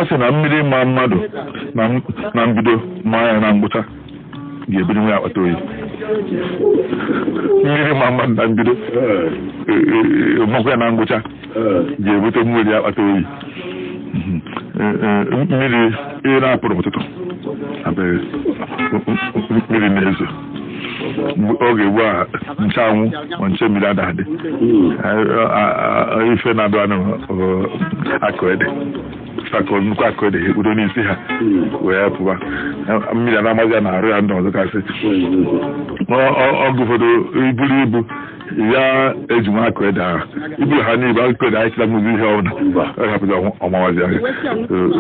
sị na mmiri ma mmadụ na mbido ma ya na mgbụcha ga-ebido nwe akpata oyi mmiri ma mmadụ na mbido makwa ya na mgbụcha ga-ebute mmiri akpata oyi mmiri ihe na-apụrụ ụtụtụ mmiri na-ezo oge ugbu a nchanwụ ma nche mmiri adadị ife na-adụ anụ akụede nnukwu akụede ekpudo n'isi ha wee pụba mmiri a na-amazi ya na-arụ ya ndị ọzọ kasị ọgụ ụfọdụ iburu ibu ya eji nwa akụede ahụ iburu ha n'ibe akụede anyị chịta mụzi ihe ọbụla ọ hapụzi ọmawazi ahụ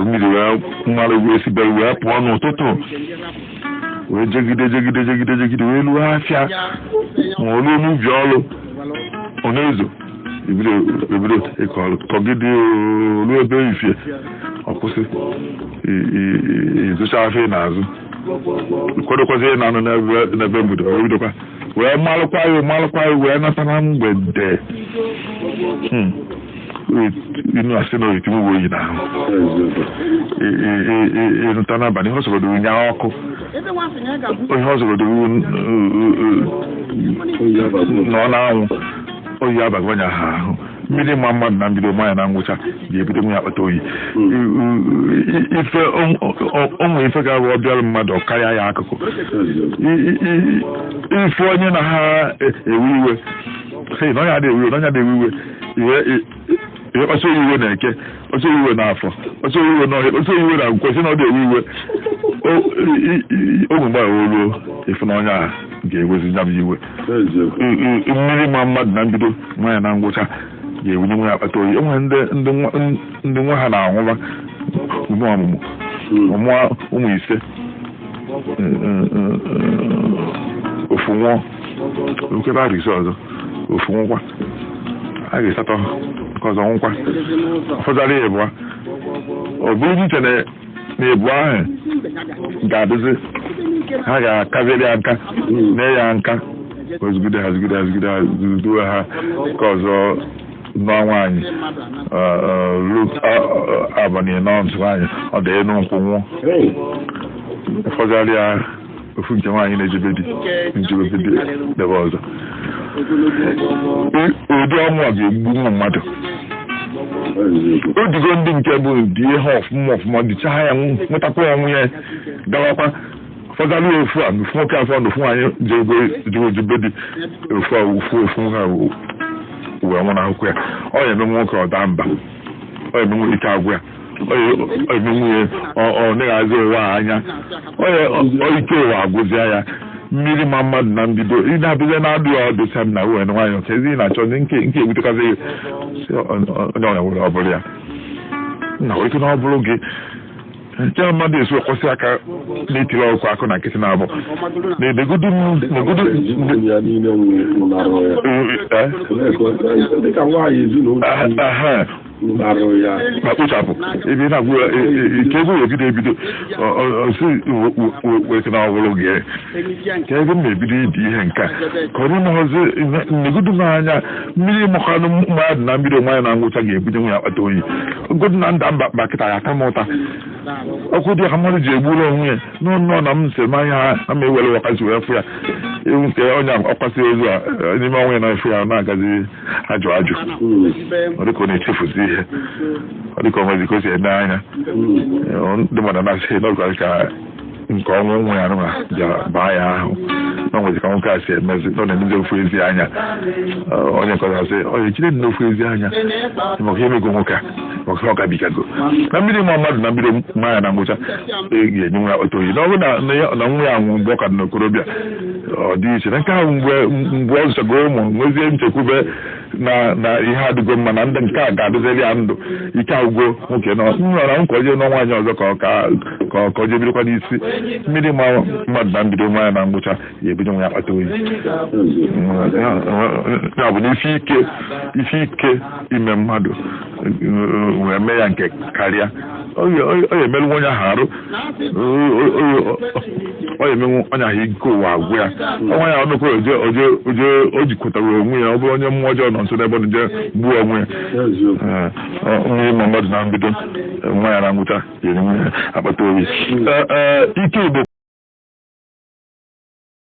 mmiri wee mmalụ wee sibere wee pụọ n'ụtụtụ wee jegide wee lụọ afịa ma olu n'ubi ọlụ ọ na-ezo ebido ịkọ ọlụ kọgide olu ebe ifie ọkwụsị izocha afịa n'azụ kwadokwazi ihe na-anụ n'ebe mbido wee bidokwa wee malụkwa ya wee nata na mgbede inu asị na oyitim uwe oyi n'ahụ ịnụta n'abalị ihe ọsọgodo ụnyaahụ ọkụ ihe ọzọgodo nọ n'anwụ oyi abagwanya ha ahụ mmiri ma mmadụ na mbido mmanya na ngwụcha ga-ebido nwe akpata oyi onwe ife ga-abụ ọbịara mmadụ ọkarịa ya akụkụ ife onye na ha ewe iwe na ọnya na-ewe iwe ihe kpasa iwe na-eke ọsọ iwe n'afọ ọsọ iwe n'ọhịa ọsọ iwe na nkwesị na ọ dị-ewe iwe ogwe mgbe oluo efu na ọnya ga-ewezi nya bụ iwe mmiri ma mmadụ na mbido nwanya na ngwụcha ga-ewunye nwe akpata oyi enwere ndị nwa ha na-anwụba ume ọmụmụ ọmụọ ụmụ ise ofu nwụọ okebe a ga-esi ọzọ ofu nwụkwa a ga-esatọ nke ọzọ nwụkwa ụfọdụ ya ebụa ọ bụrụ iche na ebu ahụ ga-adịzi ha ga-akaziri ya nka mee ya nka ozugide ha zudo ha nke ọzọ nụọ nwaanyị abalị nọ ntụ nwaanyị ọ dị enu nkwụ nwụọ ụfọdụ ya ofu nke nwaanyị na-ejebe di debe ọzọ ụdị ọnwụ a ga-egbu ụmụ mmadụ o digo ndị nke bụ dị ihe ọfụma dịcha ha ya nwetakwa ya nwunye gawakwa ụfọdụ ofu a ofu nwoke afọ na ofu nwaanyị jebe di ofu ha wee nwụ n'akwụkwọ ya ọ ya eme nwoke ọda mba ọ ya emenwe ike agwụ ya ọ emenwe ọ na-ahazi ụwa anya ọ ike ụwa agwụzie ya mmiri ma mmadụ na mbido ị na-abịa na-adụ ya ọdụ sam na uwe nwaanyị nke ezi na-achọ nke ebutekwazi onye ọnya nwere ọbụrụ ya na ike na ọ bụrụ gị nche mmadụ esi ekwesị aka na-etiri ọkụ akụ na nkịtị na-abụ na-edegodu ma kpochapụ ebe na-agwụ ike ebe ebido osi weke na ọbụrụ gị ka ebe m na-ebido ịdị ihe nka ka onye na-ọzi negodu n'anya mmiri mụkwanụ mmadụ na mbido nwanyị na ngwụcha ga-ebido nwe ya akpata oyi godu na nda mba kịta ya ata m ụta ọkụ dị ka mmadụ ji egburu onwe ya n'ọnụ na m nsị manya ha na m ewere ọkasi wee fụ ya ewu nke onye ọkwasị ozu a n'ime onwe ya na-efu ya na-agazi ajụ ọ dịka ọ na-echefuzi ihe ọ dịka onwezi ka o si eme anya ndị mmadụ na-asị n'ọgụ ka nke ọnwụ nwe ya nụma bịa baa ya ahụ na onwezi ka nwoke a si emezi nọ na-emezi ofu ezi anya onye nke ọzọ asị ọ ejide na ofu ezi anya maka ihe emego nwoke a maka ọ gabigago na mmiri ma mmadụ na mmiri mmanya na ngwụcha ga-enye nwe akpata oyi na ọ bụrụ na nwa ya nwụ mgbe ọ ka dị n'okorobịa ọ dị iche na nke ahụ mgbe ọ zụchagoro ụmụ nwezie nchekwube na ihe adịgo mma na ndị nke a ga-adịzeli ya ndụ ike agwụgo nwoke na nkwa oje n'ọnwa anyị ọzọ ka o je bidokwa n'isi mmiri ma mmadụ na mbido mmanya na ngwụcha ga-ebido nwe ya akpata oyi ya bụ na isi ike ime mmadụ wee mee ya nke karịa ọ ya emerụ onye ahụ arụ ọ ya emenwu onye ahụ ike ụwa agwụ ya ọnwa ya ọnụkwara o jikwutara onwe ya ọ bụrụ onye mmụọ ọjọọ nọ nso n'ebe ọ je gbuo onwe ya onye ma mmadụ na mbido nwa ya na ngwụcha ya enwe akpata oyi ike Igbo